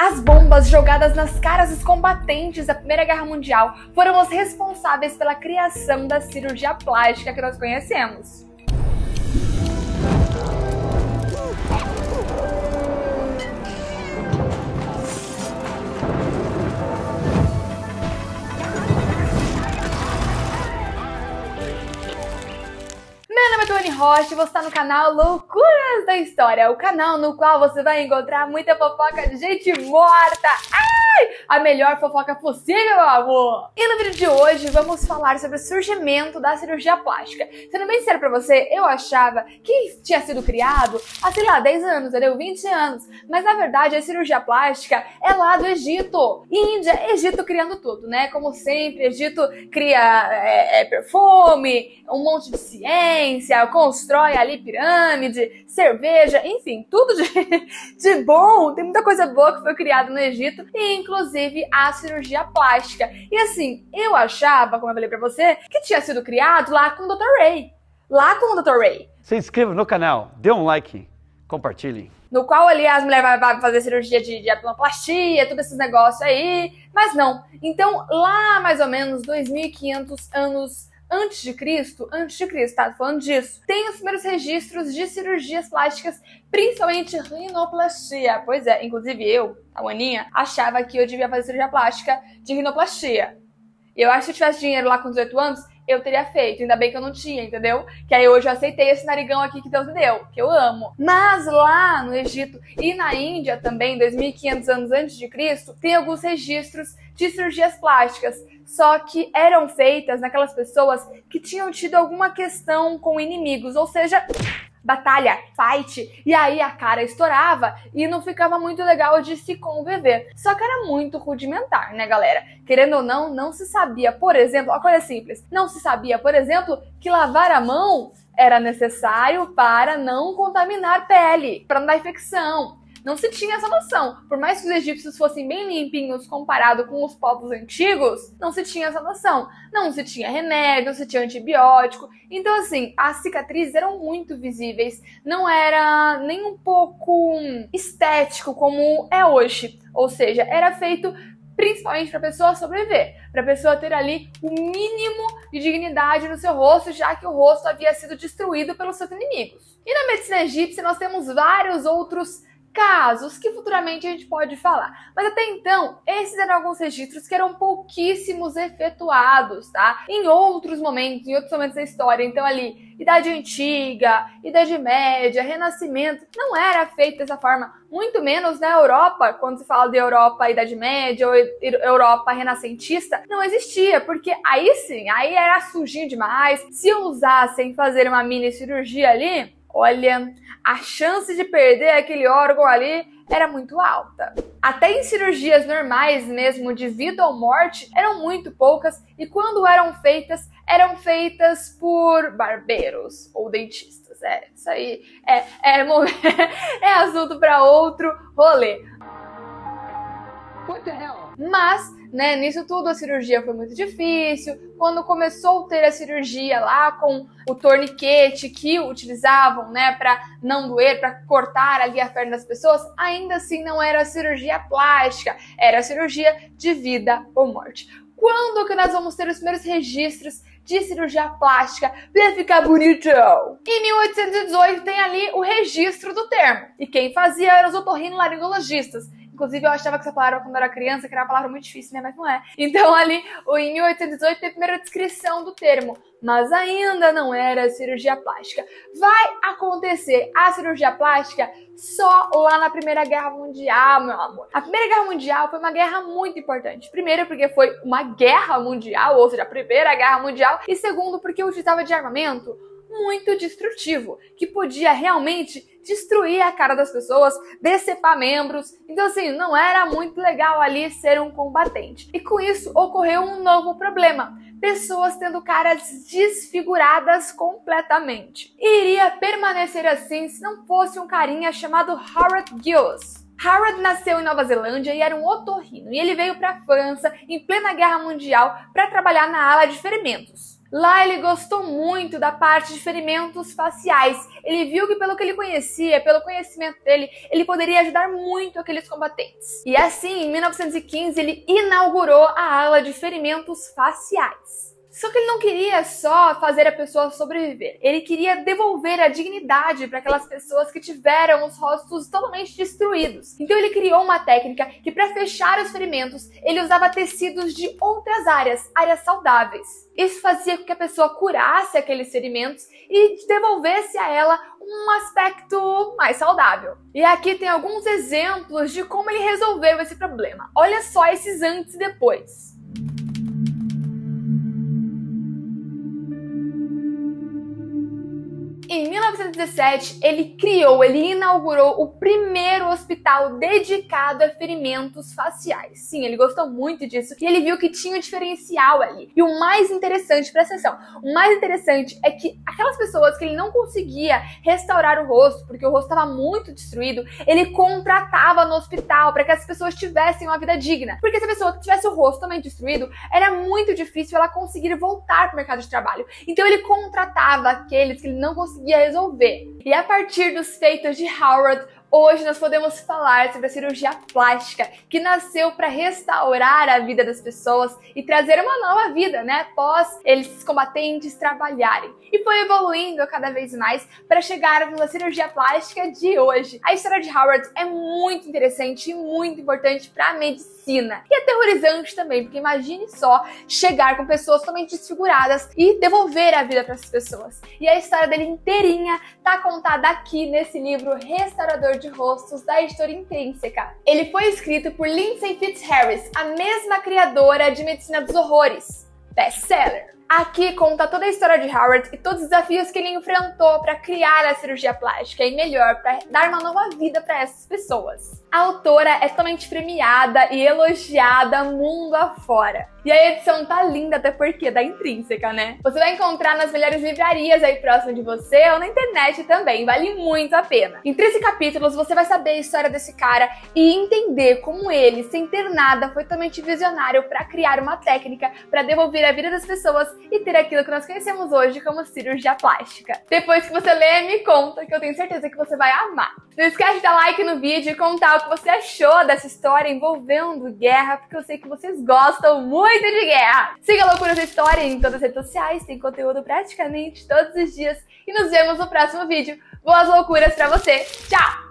As bombas jogadas nas caras dos combatentes da Primeira Guerra Mundial foram os responsáveis pela criação da cirurgia plástica que nós conhecemos. Meu nome é Tuane Rocha e você está no canal Loucuras da História, o canal no qual você vai encontrar muita fofoca de gente morta. A melhor fofoca possível, meu amor! E no vídeo de hoje vamos falar sobre o surgimento da cirurgia plástica. Sendo bem sério pra você, eu achava que tinha sido criado há, sei lá, 10 anos, entendeu? 20 anos. Mas na verdade a cirurgia plástica é lá do Egito. Índia, Egito criando tudo, né? Como sempre, Egito cria perfume, um monte de ciência, constrói ali pirâmide, cerveja, enfim, tudo de bom. Tem muita coisa boa que foi criada no Egito e inclusive a cirurgia plástica. E assim, eu achava, como eu falei pra você, que tinha sido criado lá com o Dr. Ray. Lá com o Dr. Ray. Se inscreva no canal, dê um like, compartilhe. No qual ali as mulheres vão fazer cirurgia de abdominoplastia, todos esses negócios aí. Mas não. Então, lá mais ou menos 2.500 anos antes de Cristo, tá falando disso, tem os primeiros registros de cirurgias plásticas, principalmente rinoplastia. Pois é, inclusive eu, a Aninha, achava que eu devia fazer cirurgia plástica de rinoplastia. Eu acho que se eu tivesse dinheiro lá com 18 anos, eu teria feito, ainda bem que eu não tinha, entendeu? Que aí hoje eu aceitei esse narigão aqui que Deus me deu, que eu amo. Mas lá no Egito e na Índia também, 2.500 anos antes de Cristo, tem alguns registros de cirurgias plásticas, só que eram feitas naquelas pessoas que tinham tido alguma questão com inimigos, ou seja, batalha, fight, e aí a cara estourava e não ficava muito legal de se conviver. Só que era muito rudimentar, né, galera? Querendo ou não, não se sabia, por exemplo, uma coisa simples, não se sabia, por exemplo, que lavar a mão era necessário para não contaminar pele, para não dar infecção. Não se tinha essa noção. Por mais que os egípcios fossem bem limpinhos comparado com os povos antigos, não se tinha essa noção. Não se tinha remédio, não se tinha antibiótico. Então, assim, as cicatrizes eram muito visíveis. Não era nem um pouco estético como é hoje. Ou seja, era feito principalmente para a pessoa sobreviver, para a pessoa ter ali o mínimo de dignidade no seu rosto, já que o rosto havia sido destruído pelos seus inimigos. E na medicina egípcia nós temos vários outros casos que futuramente a gente pode falar. Mas até então, esses eram alguns registros que eram pouquíssimos efetuados, tá? Em outros momentos da história. Então ali, Idade Antiga, Idade Média, Renascimento, não era feito dessa forma. Muito menos na Europa, quando se fala de Europa Idade Média ou Europa renascentista, não existia, porque aí sim, aí era sujinho demais. Se usassem fazer uma mini cirurgia ali, olha, a chance de perder aquele órgão ali era muito alta. Até em cirurgias normais mesmo, de vida ou morte, eram muito poucas e quando eram feitas por barbeiros ou dentistas. Isso aí é assunto para outro rolê. What the hell? Mas, né, nisso tudo a cirurgia foi muito difícil. Quando começou a ter a cirurgia lá com o torniquete que utilizavam, né, para não doer, para cortar ali a perna das pessoas, ainda assim não era cirurgia plástica, era cirurgia de vida ou morte. Quando que nós vamos ter os primeiros registros de cirurgia plástica para ficar bonitão? Em 1818 tem ali o registro do termo. E quem fazia eram os otorrinolaringologistas. Inclusive, eu achava que essa palavra, quando eu era criança, que era uma palavra muito difícil, né? Mas não é. Então, ali, em 1818, tem a primeira descrição do termo. Mas ainda não era cirurgia plástica. Vai acontecer a cirurgia plástica só lá na Primeira Guerra Mundial, meu amor. A Primeira Guerra Mundial foi uma guerra muito importante. Primeiro, porque foi uma guerra mundial, ou seja, a Primeira Guerra Mundial. E segundo, porque utilizava de armamento muito destrutivo, que podia realmente destruir a cara das pessoas, decepar membros. Então assim, não era muito legal ali ser um combatente. E com isso ocorreu um novo problema. Pessoas tendo caras desfiguradas completamente. E iria permanecer assim se não fosse um carinha chamado Howard Gillis. Howard nasceu em Nova Zelândia e era um otorrino. E ele veio para a França em plena Guerra Mundial para trabalhar na ala de ferimentos. Lá ele gostou muito da parte de ferimentos faciais. Ele viu que pelo que ele conhecia, pelo conhecimento dele, ele poderia ajudar muito aqueles combatentes. E assim, em 1915, ele inaugurou a ala de ferimentos faciais. Só que ele não queria só fazer a pessoa sobreviver, ele queria devolver a dignidade para aquelas pessoas que tiveram os rostos totalmente destruídos. Então ele criou uma técnica que, para fechar os ferimentos, ele usava tecidos de outras áreas saudáveis. Isso fazia com que a pessoa curasse aqueles ferimentos e devolvesse a ela um aspecto mais saudável. E aqui tem alguns exemplos de como ele resolveu esse problema. Olha só esses antes e depois. Em 1917, ele inaugurou o primeiro hospital dedicado a ferimentos faciais. Sim, ele gostou muito disso e ele viu que tinha um diferencial ali. E o mais interessante, presta atenção, o mais interessante é que aquelas pessoas que ele não conseguia restaurar o rosto, porque o rosto estava muito destruído, ele contratava no hospital para que as pessoas tivessem uma vida digna. Porque se a pessoa tivesse o rosto também destruído, era muito difícil ela conseguir voltar para o mercado de trabalho. Então ele contratava aqueles que ele não conseguia resolver. E a partir dos feitos de Howard, hoje nós podemos falar sobre a cirurgia plástica, que nasceu para restaurar a vida das pessoas e trazer uma nova vida, né? Após eles combatentes trabalharem. E foi evoluindo cada vez mais para chegarmos na cirurgia plástica de hoje. A história de Howard é muito interessante e muito importante para a medicina. E aterrorizante também, porque imagine só chegar com pessoas totalmente desfiguradas e devolver a vida para essas pessoas. E a história dele inteirinha tá contada aqui nesse livro Restaurador de Rostos, da editora Intrínseca. Ele foi escrito por Lindsay Fitzharris, a mesma criadora de Medicina dos Horrores, best-seller. Aqui conta toda a história de Howard e todos os desafios que ele enfrentou para criar a cirurgia plástica e, melhor, para dar uma nova vida para essas pessoas. A autora é totalmente premiada e elogiada mundo afora. E a edição tá linda, até porque é da Intrínseca, né? Você vai encontrar nas melhores livrarias aí próximo de você ou na internet também, vale muito a pena. Em 13 capítulos você vai saber a história desse cara e entender como ele, sem ter nada, foi totalmente visionário para criar uma técnica para devolver a vida das pessoas e ter aquilo que nós conhecemos hoje como cirurgia plástica. Depois que você lê, me conta, que eu tenho certeza que você vai amar. Não esquece de dar like no vídeo e contar o que você achou dessa história envolvendo guerra, porque eu sei que vocês gostam muito de guerra. Siga a Loucuras da História em todas as redes sociais, tem conteúdo praticamente todos os dias e nos vemos no próximo vídeo. Boas loucuras pra você, tchau!